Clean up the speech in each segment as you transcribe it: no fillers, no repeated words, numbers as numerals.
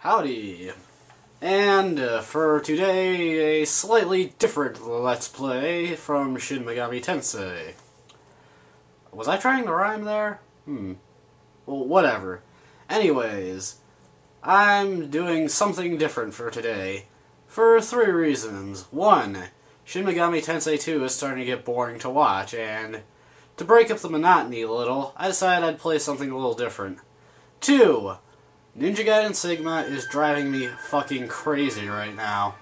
Howdy! And for today, a slightly different Let's Play from Shin Megami Tensei. Was I trying to rhyme there? Well, whatever. Anyways, I'm doing something different for today, for 3 reasons. 1, Shin Megami Tensei 2 is starting to get boring to watch, and to break up the monotony a little, I decided I'd play something a little different. 2, Ninja Gaiden Sigma is driving me fucking crazy right now.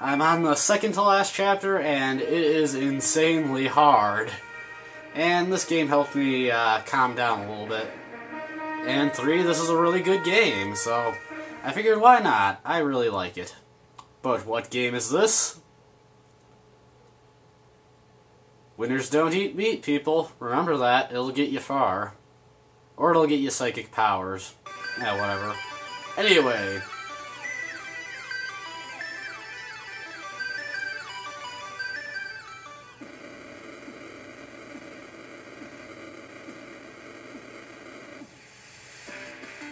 I'm on the second to last chapter, and it is insanely hard. And this game helped me calm down a little bit. And 3, this is a really good game, so I figured why not? I really like it. But what game is this? Winners don't eat meat, people. Remember that. It'll get you far. Or it'll get you psychic powers. Yeah, whatever. Anyway.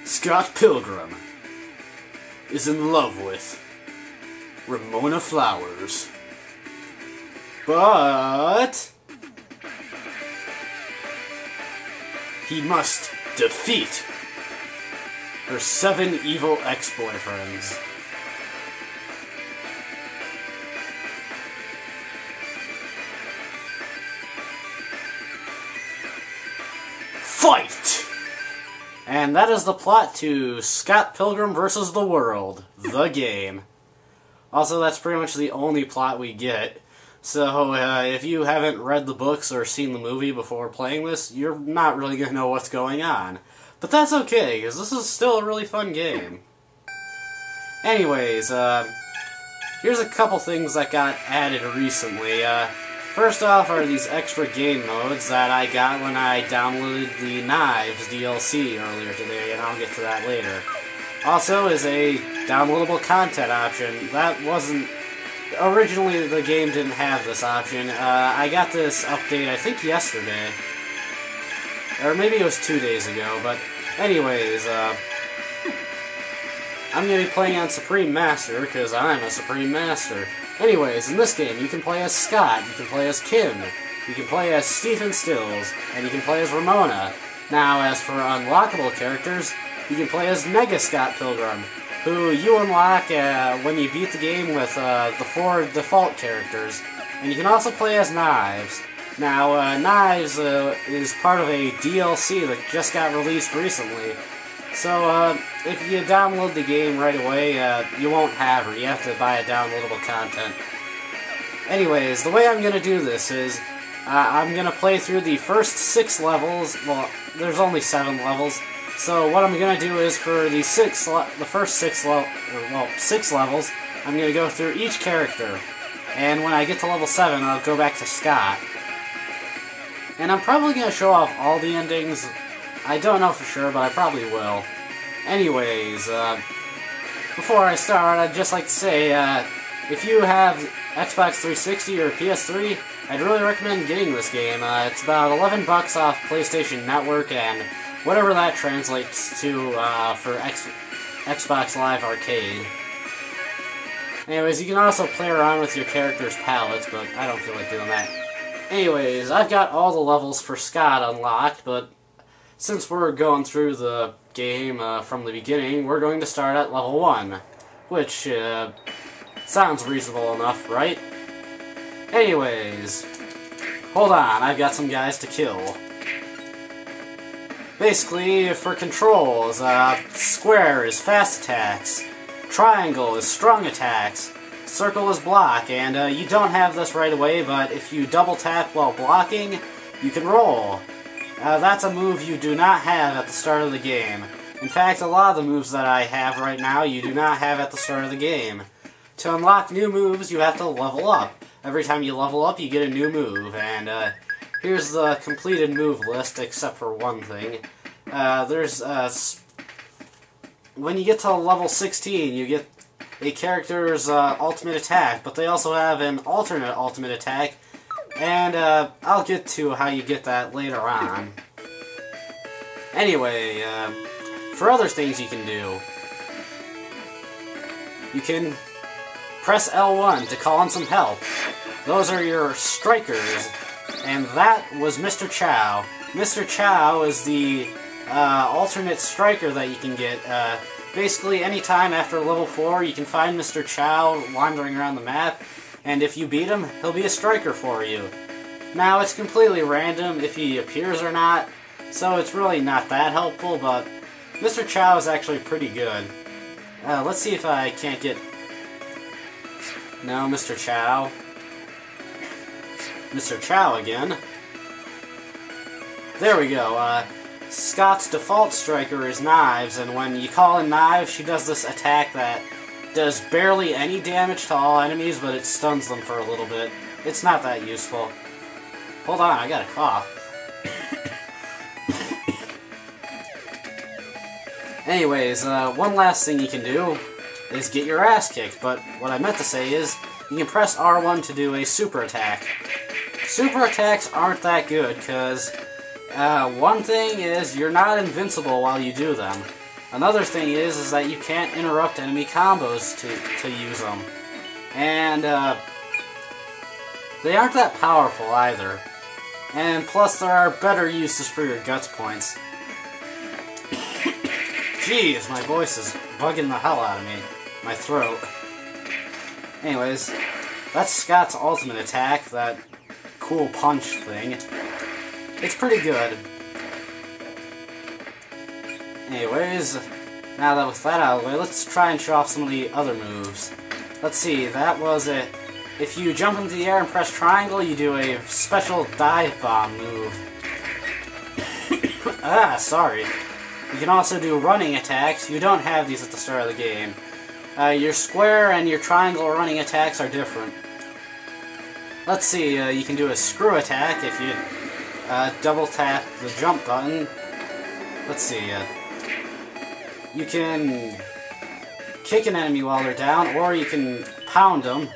Scott Pilgrim is in love with Ramona Flowers. But he must defeat her 7 evil ex-boyfriends. Fight! And that is the plot to Scott Pilgrim vs. the World, the game. Also, that's pretty much the only plot we get. So, if you haven't read the books or seen the movie before playing this, you're not really going to know what's going on. But that's okay, because this is still a really fun game. Anyways, here's a couple things that got added recently. First off are these extra game modes that I got when I downloaded the Knives DLC earlier today, and I'll get to that later. Also is a downloadable content option. That wasn't... Originally, the game didn't have this option. I got this update, I think, yesterday. Or maybe it was 2 days ago, but anyways, I'm going to be playing on Supreme Master, because I'm a Supreme Master. Anyways, in this game, you can play as Scott, you can play as Kim, you can play as Stephen Stills, and you can play as Ramona. Now, as for unlockable characters, you can play as Mega Scott Pilgrim, who you unlock when you beat the game with the 4 default characters. And you can also play as Knives. Now, Knives is part of a DLC that just got released recently. So, if you download the game right away, you won't have her. You have to buy a downloadable content. Anyways, the way I'm going to do this is, I'm going to play through the first 6 levels. Well, there's only 7 levels. So what I'm going to do is, for the first 6 levels, I'm going to go through each character. And when I get to level 7, I'll go back to Scott. And I'm probably going to show off all the endings. I don't know for sure, but I probably will. Anyways, before I start, I'd just like to say, if you have Xbox 360 or PS3, I'd really recommend getting this game. It's about $11 off PlayStation Network, and whatever that translates to for Xbox Live Arcade. Anyways, you can also play around with your character's palettes, but I don't feel like doing that. Anyways, I've got all the levels for Scott unlocked, but since we're going through the game from the beginning, we're going to start at level 1, which sounds reasonable enough, right? Anyways, hold on, I've got some guys to kill. Basically, for controls, square is fast attacks, triangle is strong attacks, circle is block, and you don't have this right away, but if you double tap while blocking, you can roll. That's a move you do not have at the start of the game. In fact, a lot of the moves that I have right now, you do not have at the start of the game. To unlock new moves, you have to level up. Every time you level up, you get a new move, and here's the completed move list, except for one thing. When you get to level 16, you get a character's ultimate attack, but they also have an alternate ultimate attack, and I'll get to how you get that later on. Anyway, for other things you can do, you can press L1 to call in some help. Those are your strikers, and that was Mr. Chow. Mr. Chow is the alternate striker that you can get. Basically, anytime after level 4, you can find Mr. Chow wandering around the map, and if you beat him, he'll be a striker for you. Now, it's completely random if he appears or not, so it's really not that helpful, but Mr. Chow is actually pretty good. Let's see if I can't get... No, Mr. Chow. Mr. Chow again. There we go. Scott's default striker is Knives, and when you call in Knives, she does this attack that does barely any damage to all enemies, but it stuns them for a little bit. It's not that useful. Hold on, I got a cough. Anyways, one last thing you can do is get your ass kicked, but what I meant to say is, you can press R1 to do a super attack. Super attacks aren't that good, because one thing is, you're not invincible while you do them. Another thing is that you can't interrupt enemy combos to use them. And, they aren't that powerful either. And plus, there are better uses for your guts points. Jeez, my voice is bugging the hell out of me. My throat. Anyways, that's Scott's ultimate attack, that cool punch thing. It's pretty good. Anyways, now that with that out of the way, let's try and show off some of the other moves. Let's see, that was it. If you jump into the air and press triangle, you do a special dive bomb move. Sorry. You can also do running attacks. You don't have these at the start of the game. Your square and your triangle running attacks are different. Let's see, you can do a screw attack if you double tap the jump button. Let's see, you can kick an enemy while they're down, or you can pound them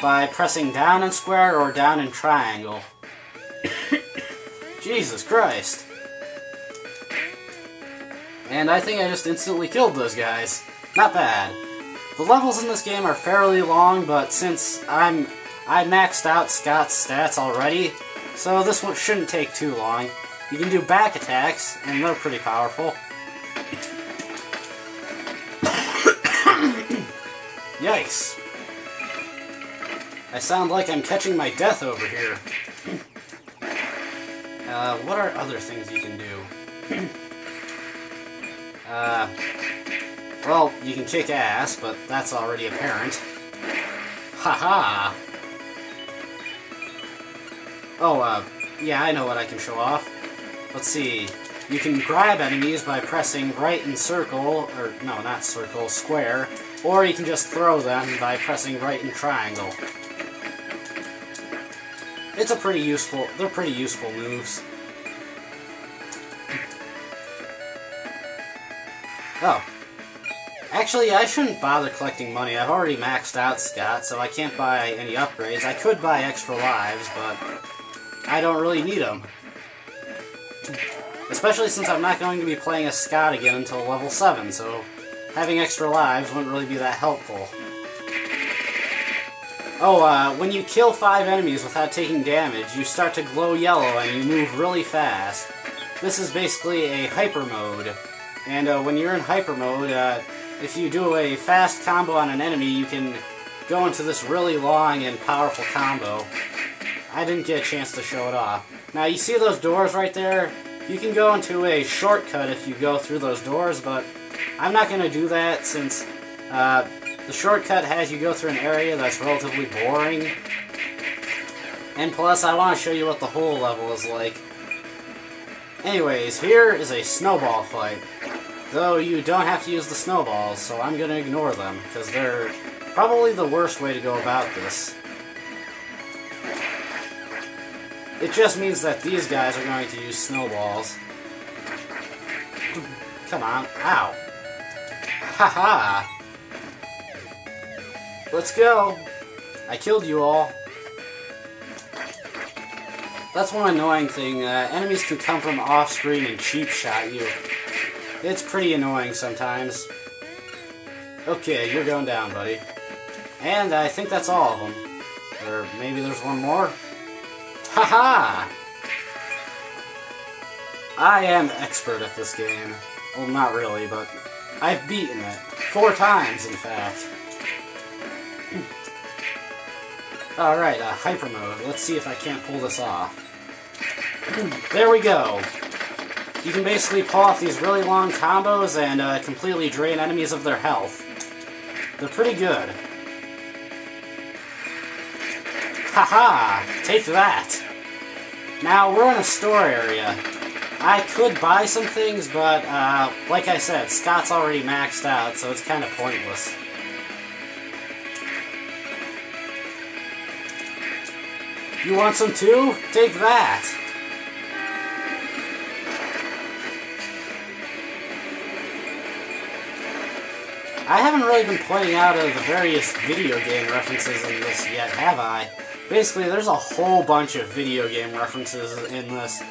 by pressing down in square or down in triangle. Jesus Christ. And I think I just instantly killed those guys. Not bad. The levels in this game are fairly long, but since I maxed out Scott's stats already, so this one shouldn't take too long. You can do back attacks, and they're pretty powerful. Yikes. I sound like I'm catching my death over here. What are other things you can do? Well, you can kick ass, but that's already apparent. Haha! Oh, yeah, I know what I can show off. Let's see. You can grab enemies by pressing right in circle, or, no, not circle, square, or you can just throw them by pressing right in triangle. It's a pretty useful, they're pretty useful moves. Oh. Actually, I shouldn't bother collecting money. I've already maxed out Scott, so I can't buy any upgrades. I could buy extra lives, but I don't really need them. Especially since I'm not going to be playing as Scott again until level 7, so having extra lives wouldn't really be that helpful. Oh, when you kill 5 enemies without taking damage, you start to glow yellow and you move really fast. This is basically a hyper mode. And when you're in hyper mode, if you do a fast combo on an enemy, you can go into this really long and powerful combo. I didn't get a chance to show it off. Now, you see those doors right there? You can go into a shortcut if you go through those doors, but I'm not going to do that since the shortcut has you go through an area that's relatively boring. And plus, I want to show you what the whole level is like. Anyways, here is a snowball fight. Though you don't have to use the snowballs, so I'm going to ignore them, because they're probably the worst way to go about this. It just means that these guys are going to use snowballs. Come on. Ow. Haha. Let's go. I killed you all. That's one annoying thing. Enemies can come from off-screen and cheap shot you. It's pretty annoying sometimes. Okay, you're going down, buddy. And I think that's all of them. Or maybe there's one more? Haha! I am expert at this game. Well, not really, but I've beaten it. 4 times, in fact. Alright, hyper mode. Let's see if I can't pull this off. There we go. You can basically pull off these really long combos and completely drain enemies of their health. They're pretty good. Haha! Take that! Now, we're in a store area. I could buy some things, but, like I said, Scott's already maxed out, so it's kind of pointless. You want some too? Take that! I haven't really been pointing out the various video game references in this yet, have I? Basically, there's a whole bunch of video game references in this.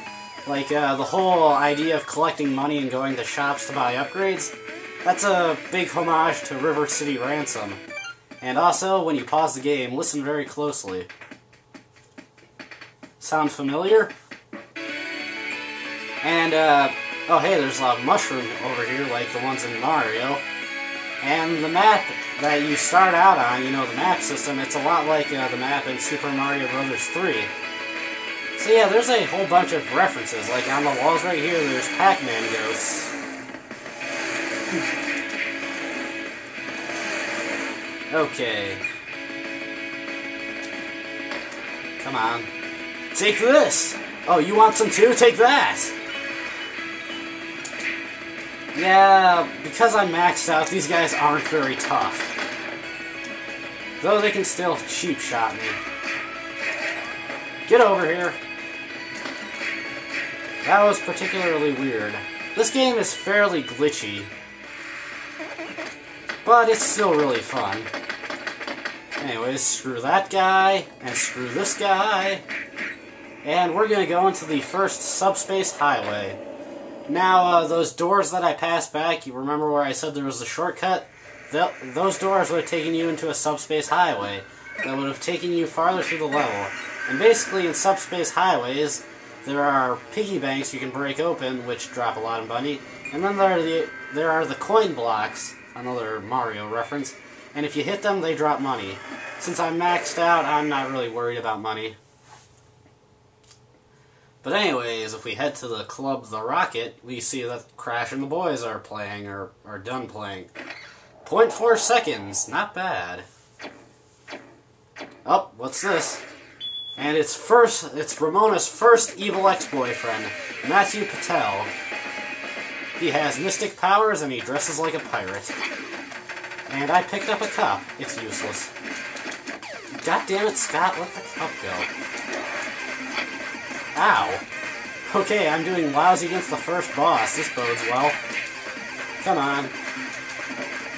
Like, the whole idea of collecting money and going to shops to buy upgrades. That's a big homage to River City Ransom. And also, when you pause the game, listen very closely. Sound familiar? And, oh hey, there's a mushroom over here like the ones in Mario. And the map that you start out on, you know, the map system, it's a lot like the map in Super Mario Bros. 3. So yeah, there's a whole bunch of references. Like on the walls right here, there's Pac-Man ghosts. Okay. Come on. Take this! Oh, you want some too? Take that! Yeah, because I'm maxed out, these guys aren't very tough. Though they can still cheap shot me. Get over here. That was particularly weird. This game is fairly glitchy, but it's still really fun. Anyways, screw that guy, and screw this guy, and we're gonna go into the first Subspace Highway. Now, those doors that I passed back, you remember where I said there was a shortcut? Those doors would have taken you into a Subspace Highway that would have taken you farther through the level. And basically, in Subspace Highways, there are piggy banks you can break open, which drop a lot of money. And then there are the coin blocks, another Mario reference, and if you hit them, they drop money. Since I'm maxed out, I'm not really worried about money. But anyways, if we head to the Club The Rocket, we see that Crash and the boys are playing, or are done playing. 0.4 seconds, not bad. Oh, what's this? And it's Ramona's first evil ex-boyfriend, Matthew Patel. He has mystic powers and he dresses like a pirate. And I picked up a cup. It's useless. God damn it, Scott, let the cup go. Ow. Okay, I'm doing lousy against the first boss. This bodes well. Come on.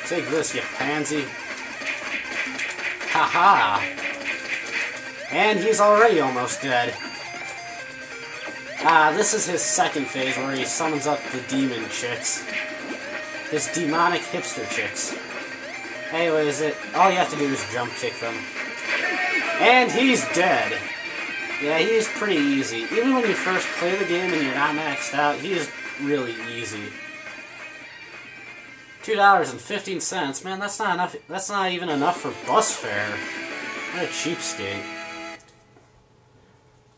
Take this, you pansy. Haha. And he's already almost dead. This is his second phase where he summons up the demon chicks. His demonic hipster chicks. Anyways, all you have to do is jump kick them. And he's dead. Yeah, he's pretty easy. Even when you first play the game and you're not maxed out, he is really easy. $2.15, man, that's not enough. That's not even enough for bus fare. What a cheapskate.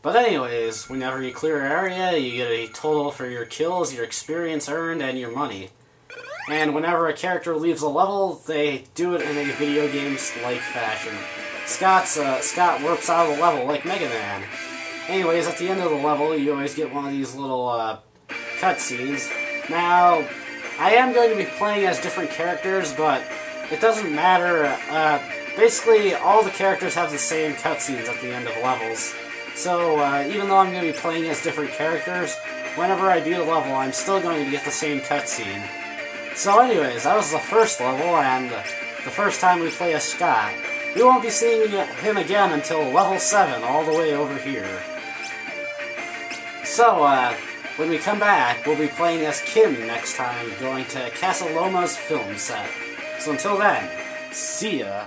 But anyways, whenever you clear an area, you get a total for your kills, your experience earned, and your money. And whenever a character leaves a level, they do it in a video game-like fashion. Scott warps out of the level like Mega Man. Anyways, at the end of the level, you always get one of these little cutscenes. Now, I am going to be playing as different characters, but it doesn't matter. Basically, all the characters have the same cutscenes at the end of levels. So, even though I'm going to be playing as different characters, whenever I beat a level, I'm still going to get the same cutscene. So anyways, that was the first level, and the first time we play as Scott. We won't be seeing him again until level 7, all the way over here. So, when we come back, we'll be playing as Kim next time, going to Casa Loma's film set. So until then, see ya.